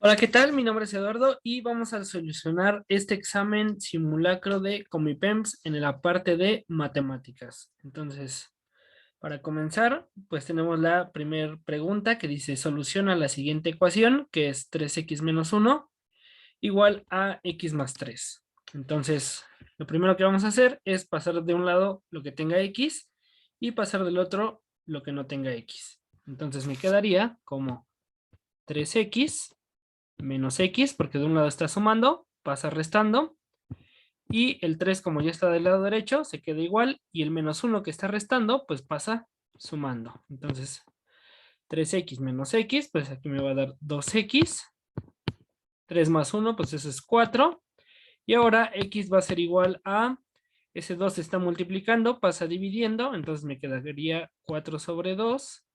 Hola, ¿qué tal? Mi nombre es Eduardo y vamos a solucionar este examen simulacro de Comipems en la parte de matemáticas. Entonces, para comenzar, pues tenemos la primera pregunta que dice, soluciona la siguiente ecuación, que es 3x menos 1 igual a x más 3. Entonces, lo primero que vamos a hacer es pasar de un lado lo que tenga x y pasar del otro lo que no tenga x. Entonces me quedaría como 3x menos x, porque de un lado está sumando, pasa restando, y el 3 como ya está del lado derecho, se queda igual, y el menos 1 que está restando, pues pasa sumando. Entonces, 3x menos x, pues aquí me va a dar 2x, 3 más 1, pues eso es 4, y ahora x va a ser igual a, ese 2 se está multiplicando, pasa dividiendo, entonces me quedaría 4 sobre 2,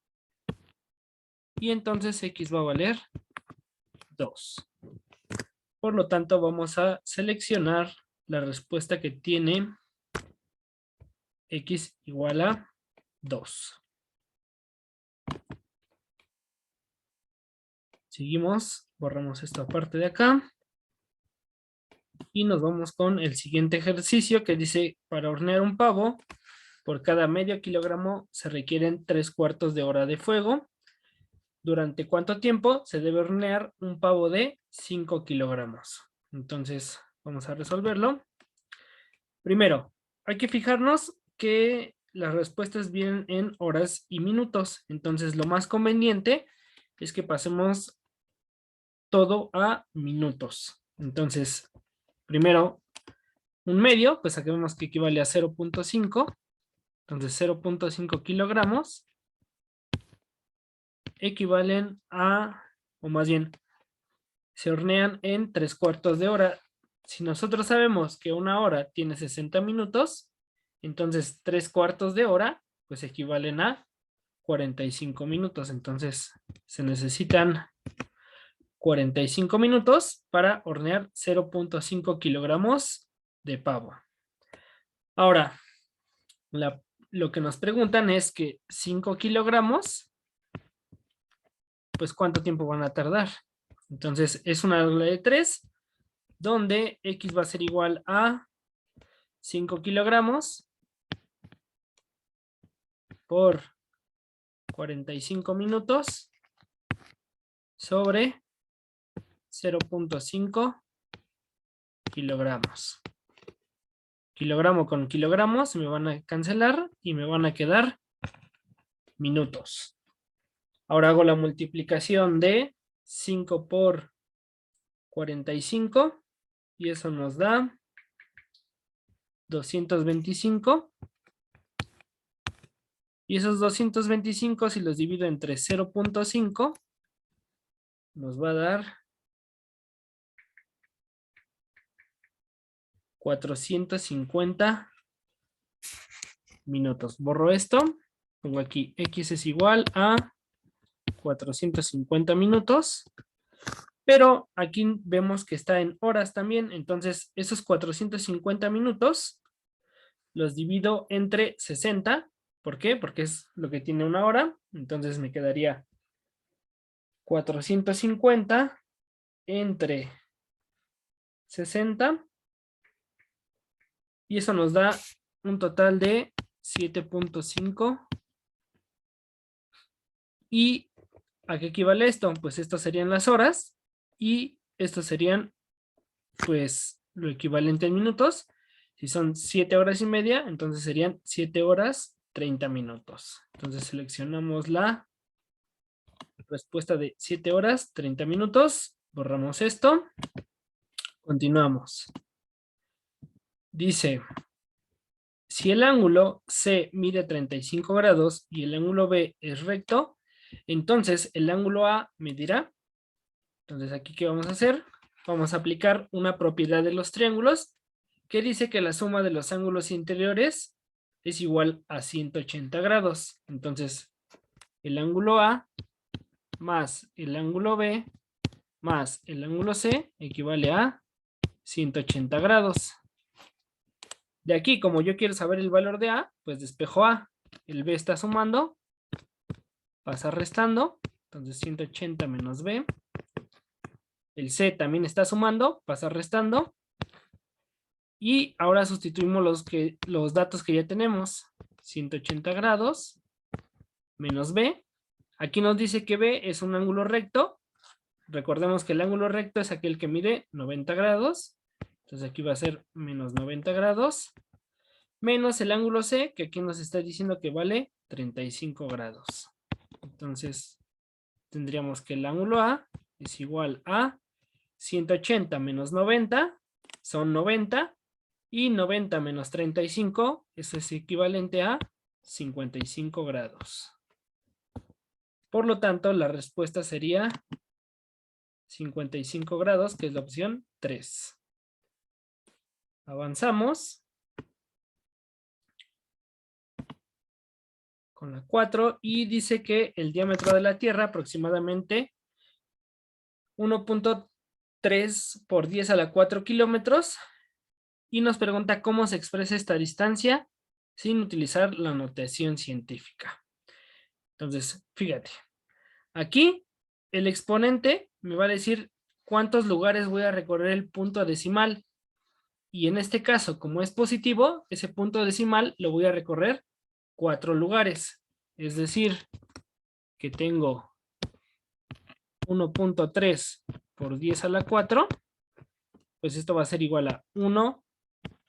y entonces x va a valer 2. Por lo tanto, vamos a seleccionar la respuesta que tiene x igual a 2. Seguimos, borramos esta parte de acá y nos vamos con el siguiente ejercicio que dice, para hornear un pavo, por cada medio kilogramo se requieren 3/4 de hora de fuego. ¿Durante cuánto tiempo se debe hornear un pavo de 5 kilogramos? Entonces, vamos a resolverlo. Primero, hay que fijarnos que las respuestas vienen en horas y minutos. Entonces, lo más conveniente es que pasemos todo a minutos. Entonces, primero, un medio, pues sabemos que equivale a 0.5. Entonces, 0.5 kilogramos equivalen a, o más bien, se hornean en 3/4 de hora. Si nosotros sabemos que una hora tiene 60 minutos, entonces 3/4 de hora, pues equivalen a 45 minutos. Entonces, se necesitan 45 minutos para hornear 0.5 kilogramos de pavo. Ahora, lo que nos preguntan es que 5 kilogramos, pues ¿cuánto tiempo van a tardar? Entonces, es una regla de 3, donde x va a ser igual a 5 kilogramos por 45 minutos sobre 0.5 kilogramos. Kilogramo con kilogramos se me van a cancelar y me van a quedar minutos. Ahora hago la multiplicación de 5 por 45 y eso nos da 225. Y esos 225, si los divido entre 0.5, nos va a dar 450 minutos. Borro esto, pongo aquí x es igual a 450 minutos, pero aquí vemos que está en horas también, entonces esos 450 minutos los divido entre 60. ¿Por qué? Porque es lo que tiene una hora, entonces me quedaría 450 entre 60 y eso nos da un total de 7.5. ¿Y a qué equivale esto? Pues esto serían las horas y estos serían pues lo equivalente en minutos. Si son 7 horas y media, entonces serían 7 horas 30 minutos. Entonces seleccionamos la respuesta de 7 horas 30 minutos. Borramos esto. Continuamos. Dice, si el ángulo C mide 35 grados y el ángulo B es recto, entonces el ángulo A medirá. Entonces aquí, ¿qué vamos a hacer? Vamos a aplicar una propiedad de los triángulos que dice que la suma de los ángulos interiores es igual a 180 grados. Entonces, el ángulo A más el ángulo B más el ángulo C equivale a 180 grados. De aquí, como yo quiero saber el valor de A, pues despejo A. El B está sumando, pasa restando, entonces 180 menos B El C también está sumando, pasa restando. Y ahora sustituimos los datos que ya tenemos. 180 grados menos B. Aquí nos dice que B es un ángulo recto. Recordemos que el ángulo recto es aquel que mide 90 grados. Entonces aquí va a ser menos 90 grados. Menos el ángulo C, que aquí nos está diciendo que vale 35 grados. Entonces tendríamos que el ángulo A es igual a 180 menos 90, son 90. Y 90 menos 35, eso es equivalente a 55 grados. Por lo tanto, la respuesta sería 55 grados, que es la opción 3. Avanzamos con la 4 y dice que el diámetro de la Tierra aproximadamente 1.3 por 10 a la 4 kilómetros. Y nos pregunta cómo se expresa esta distancia sin utilizar la notación científica. Entonces, fíjate, aquí el exponente me va a decir cuántos lugares voy a recorrer el punto decimal. Y en este caso, como es positivo, ese punto decimal lo voy a recorrer 4 lugares. Es decir, que tengo 1.3 por 10 a la 4, pues esto va a ser igual a 1,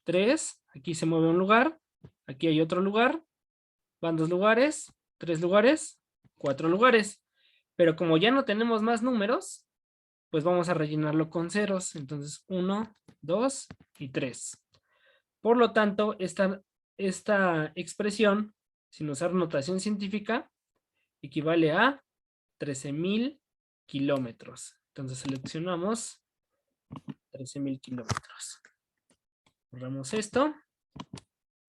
3, aquí se mueve un lugar, aquí hay otro lugar, van 2 lugares, 3 lugares, 4 lugares. Pero como ya no tenemos más números, pues vamos a rellenarlo con ceros. Entonces 1, 2 y 3. Por lo tanto, esta expresión, sin usar notación científica, equivale a 13,000 kilómetros. Entonces seleccionamos 13,000 kilómetros. Borramos esto.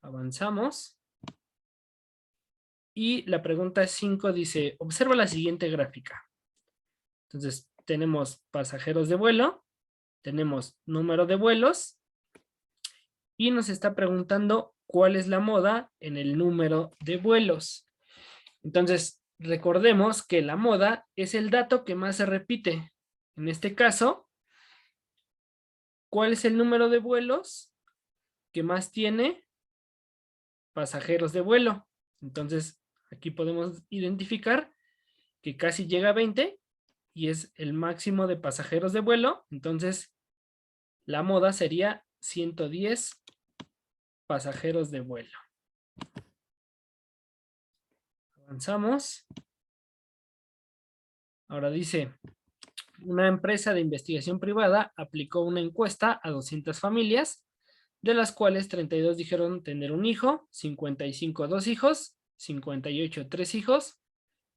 Avanzamos. Y la pregunta 5 dice, observa la siguiente gráfica. Entonces tenemos pasajeros de vuelo, tenemos número de vuelos y nos está preguntando cuál es la moda en el número de vuelos. Entonces recordemos que la moda es el dato que más se repite. En este caso, ¿cuál es el número de vuelos que más tiene pasajeros de vuelo? Entonces aquí podemos identificar que casi llega a 20 y es el máximo de pasajeros de vuelo. Entonces la moda sería 110 pasajeros de vuelo. Avanzamos. Ahora dice, una empresa de investigación privada aplicó una encuesta a 200 familias, de las cuales 32 dijeron tener un hijo, 55 dos hijos, 58 tres hijos,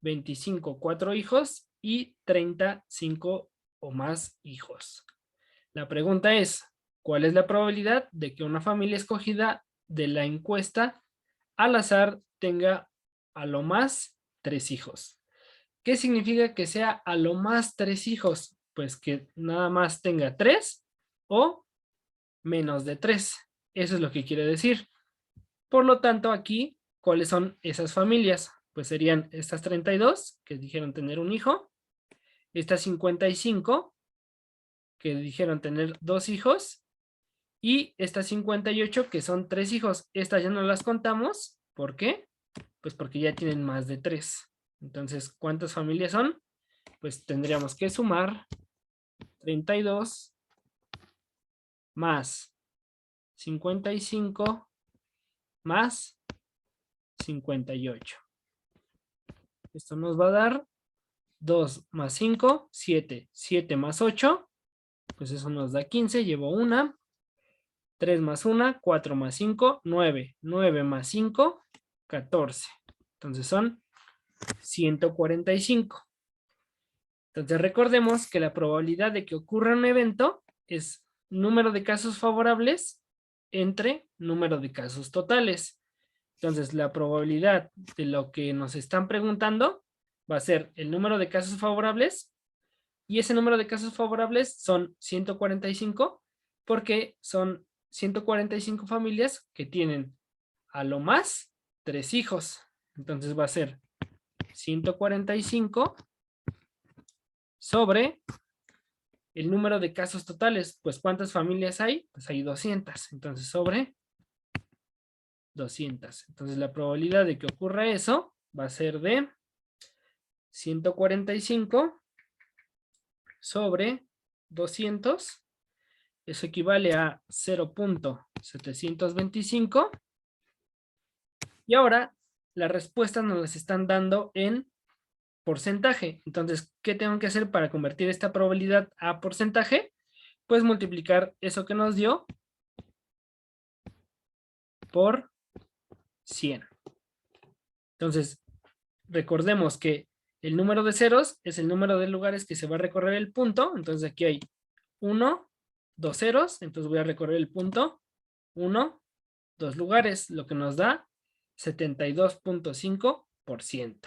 25 cuatro hijos y 30 5 o más hijos. La pregunta es, ¿cuál es la probabilidad de que una familia escogida de la encuesta al azar tenga a lo más 3 hijos? ¿Qué significa que sea a lo más 3 hijos? Pues que nada más tenga 3 o menos de 3. Eso es lo que quiere decir. Por lo tanto, aquí, ¿cuáles son esas familias? Pues serían estas 32 que dijeron tener un hijo, estas 55 que dijeron tener 2 hijos y estas 58 que son 3 hijos. Estas ya no las contamos. ¿Por qué? Pues porque ya tienen más de 3. Entonces, ¿cuántas familias son? Pues tendríamos que sumar 32 más 55 más 58. Esto nos va a dar 2 más 5, 7. 7 más 8, pues eso nos da 15. Llevo una. 3 más 1, 4 más 5, 9. 9 más 5, 14. Entonces son 145. Entonces recordemos que la probabilidad de que ocurra un evento es número de casos favorables entre número de casos totales. Entonces la probabilidad de lo que nos están preguntando va a ser el número de casos favorables y ese número de casos favorables son 145 porque son 145 familias que tienen a lo más 3 hijos. Entonces va a ser 145 sobre El número de casos totales, pues ¿cuántas familias hay? Pues hay 200. Entonces sobre 200. Entonces la probabilidad de que ocurra eso va a ser de 145 sobre 200. Eso equivale a 0.725. Y ahora las respuestas nos las están dando en porcentaje. Entonces, ¿qué tengo que hacer para convertir esta probabilidad a porcentaje? Pues multiplicar eso que nos dio por 100. Entonces, recordemos que el número de ceros es el número de lugares que se va a recorrer el punto. Entonces aquí hay 1, 2 ceros. Entonces voy a recorrer el punto 1, 2 lugares, lo que nos da 72.5%.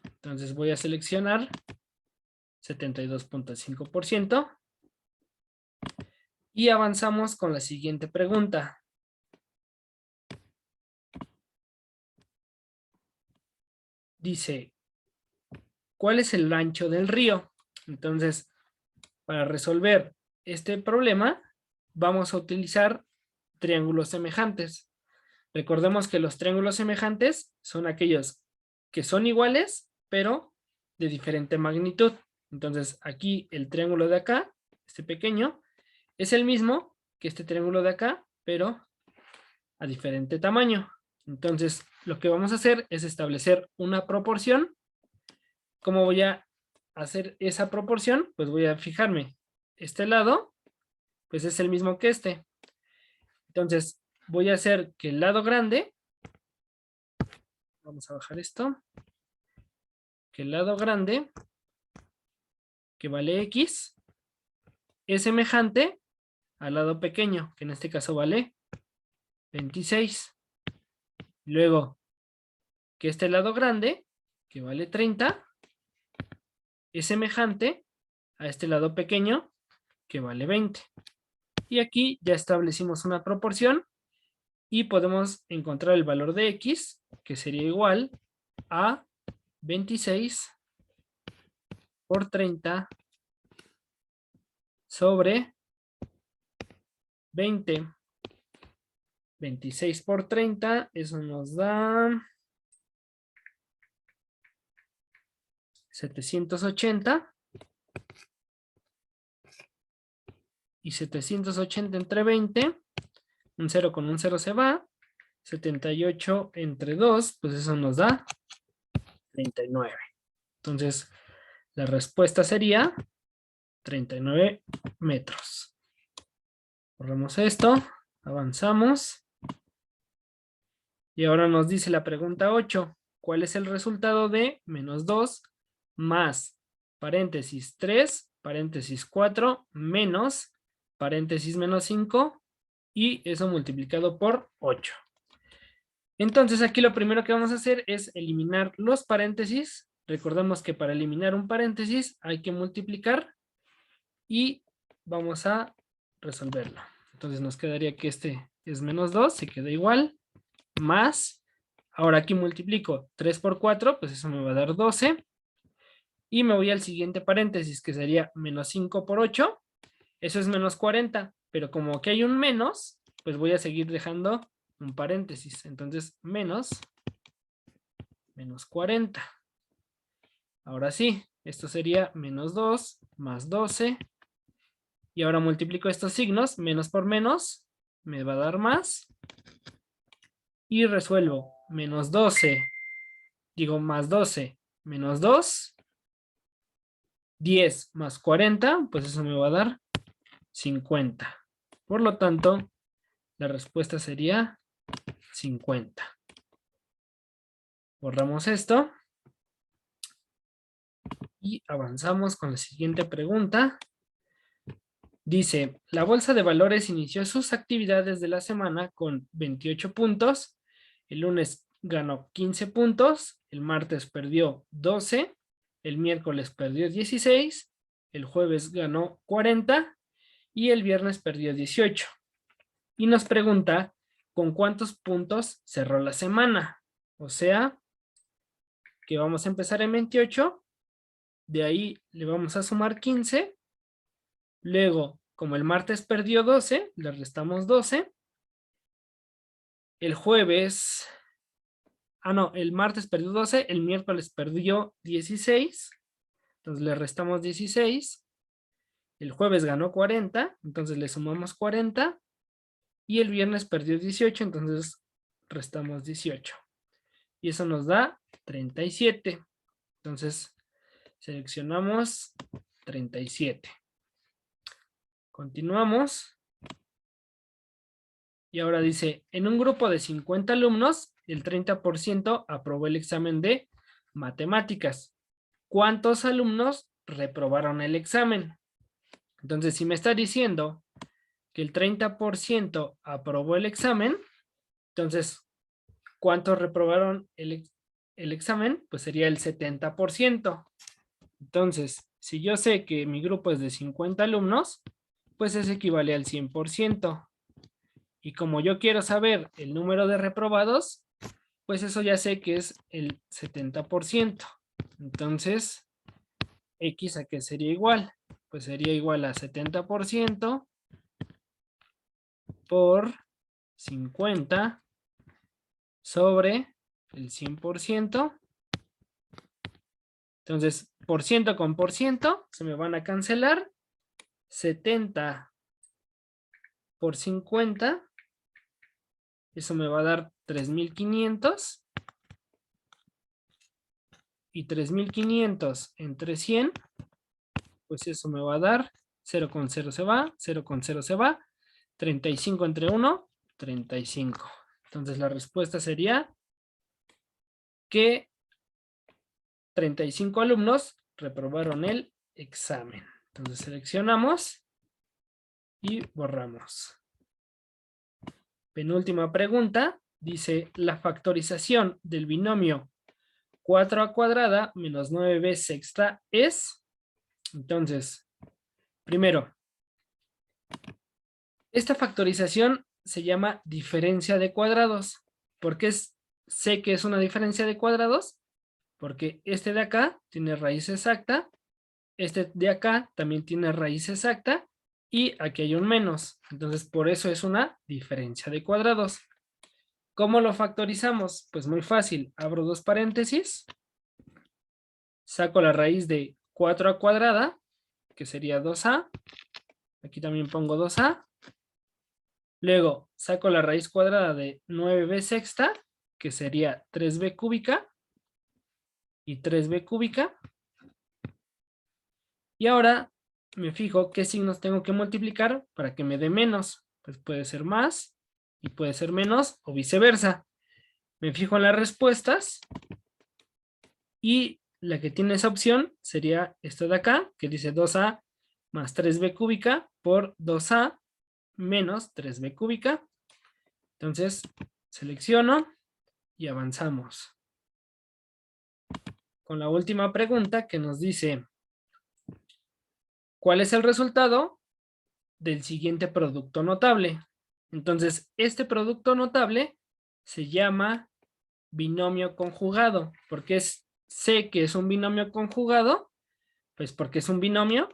Entonces voy a seleccionar 72.5% y avanzamos con la siguiente pregunta. Dice, ¿cuál es el ancho del río? Entonces, para resolver este problema, vamos a utilizar triángulos semejantes. Recordemos que los triángulos semejantes son aquellos que son iguales, pero de diferente magnitud. Entonces, aquí el triángulo de acá, este pequeño, es el mismo que este triángulo de acá, pero a diferente tamaño. Entonces, lo que vamos a hacer es establecer una proporción. ¿Cómo voy a hacer esa proporción? Pues voy a fijarme. Este lado, pues es el mismo que este. Entonces, voy a hacer que el lado grande, vamos a bajar esto, que el lado grande, que vale X, es semejante al lado pequeño, que en este caso vale 26. Luego, que este lado grande, que vale 30, es semejante a este lado pequeño, que vale 20. Y aquí ya establecimos una proporción y podemos encontrar el valor de X, que sería igual a 26 por 30 sobre 20. 26 por 30, eso nos da 780. Y 780 entre 20, un 0 con un 0 se va. 78 entre 2, pues eso nos da 39. Entonces, la respuesta sería 39 metros. Borramos esto, avanzamos. Y ahora nos dice la pregunta 8. ¿Cuál es el resultado de menos 2 más paréntesis 3, paréntesis 4, menos paréntesis menos 5 y eso multiplicado por 8? Entonces aquí lo primero que vamos a hacer es eliminar los paréntesis. Recordemos que para eliminar un paréntesis hay que multiplicar y vamos a resolverlo. Entonces nos quedaría que este es menos 2, se queda igual, más, ahora aquí multiplico 3 por 4, pues eso me va a dar 12. Y me voy al siguiente paréntesis, que sería menos 5 por 8, eso es menos 40, pero como aquí hay un menos, pues voy a seguir dejando un paréntesis. Entonces, menos 40. Ahora sí, esto sería menos 2 más 12. Y ahora multiplico estos signos, menos por menos, me va a dar más. Y resuelvo menos 12, digo más 12, menos 2. 10 más 40, pues eso me va a dar 50. Por lo tanto, la respuesta sería 50. Borramos esto. Y avanzamos con la siguiente pregunta. Dice, la bolsa de valores inició sus actividades de la semana con 28 puntos. El lunes ganó 15 puntos. El martes perdió 12. El miércoles perdió 16. El jueves ganó 40. Y el viernes perdió 18. Y nos pregunta, ¿con cuántos puntos cerró la semana? O sea, que vamos a empezar en 28. De ahí le vamos a sumar 15 Luego, como el martes perdió 12, le restamos 12. El jueves, no, el martes perdió 12, el miércoles perdió 16, entonces le restamos 16. El jueves ganó 40, entonces le sumamos 40. Y el viernes perdió 18, entonces restamos 18. Y eso nos da 37. Entonces seleccionamos 37. Continuamos. Y ahora dice, en un grupo de 50 alumnos, el 30% aprobó el examen de matemáticas. ¿Cuántos alumnos reprobaron el examen? Entonces, si me está diciendo que el 30% aprobó el examen, entonces, ¿cuántos reprobaron el examen? Pues sería el 70%. Entonces, si yo sé que mi grupo es de 50 alumnos, pues eso equivale al 100%. Y como yo quiero saber el número de reprobados, pues eso ya sé que es el 70%. Entonces, X a qué sería igual. Pues sería igual a 70% por 50 sobre el 100%. Entonces, por ciento con por ciento se me van a cancelar. 70 por 50. Eso me va a dar 3,500. Y 3,500 entre 100, pues eso me va a dar 0 con 0 se va, 0 con 0 se va, 35 entre 1, 35. Entonces la respuesta sería que 35 alumnos reprobaron el examen. Entonces seleccionamos y borramos. Penúltima pregunta, dice la factorización del binomio 4a cuadrada menos 9b sexta es. Entonces, primero, esta factorización se llama diferencia de cuadrados. ¿Por qué sé que es una diferencia de cuadrados? Porque este de acá tiene raíz exacta, este de acá también tiene raíz exacta y aquí hay un menos. Entonces, por eso es una diferencia de cuadrados. ¿Cómo lo factorizamos? Pues muy fácil. Abro dos paréntesis, saco la raíz de 4a cuadrada, que sería 2a. Aquí también pongo 2a. Luego saco la raíz cuadrada de 9b sexta, que sería 3b cúbica. Y 3b cúbica. Y ahora me fijo qué signos tengo que multiplicar para que me dé menos. Pues puede ser más y puede ser menos o viceversa. Me fijo en las respuestas y la que tiene esa opción sería esta de acá, que dice 2a más 3b cúbica por 2a menos 3b cúbica. Entonces selecciono y avanzamos con la última pregunta que nos dice ¿cuál es el resultado del siguiente producto notable? Entonces, este producto notable se llama binomio conjugado. ¿Por qué sé que es un binomio conjugado? Pues porque es un binomio.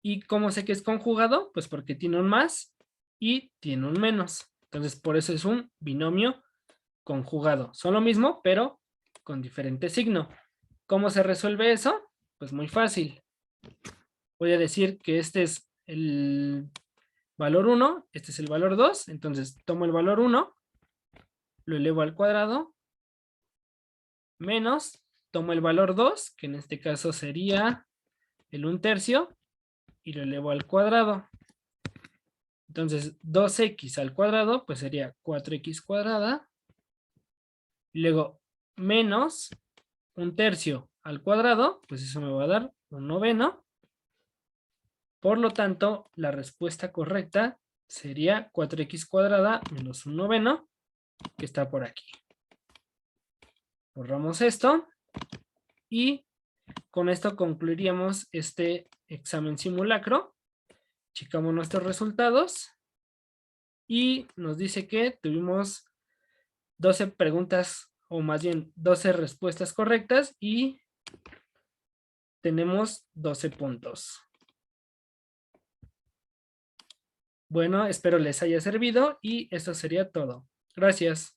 ¿Y cómo sé que es conjugado? Pues porque tiene un más y tiene un menos. Entonces, por eso es un binomio conjugado. Son lo mismo, pero con diferente signo. ¿Cómo se resuelve eso? Pues muy fácil. Voy a decir que este es el valor 1, este es el valor 2, entonces tomo el valor 1, lo elevo al cuadrado, menos, tomo el valor 2, que en este caso sería el 1/3, y lo elevo al cuadrado. Entonces 2x al cuadrado, pues sería 4x cuadrada, y luego menos 1/3 al cuadrado, pues eso me va a dar 1/9. Por lo tanto, la respuesta correcta sería 4x cuadrada menos 1/9, que está por aquí. Borramos esto y con esto concluiríamos este examen simulacro. Checamos nuestros resultados y nos dice que tuvimos 12 preguntas o más bien 12 respuestas correctas y tenemos 12 puntos. Bueno, espero les haya servido y eso sería todo. Gracias.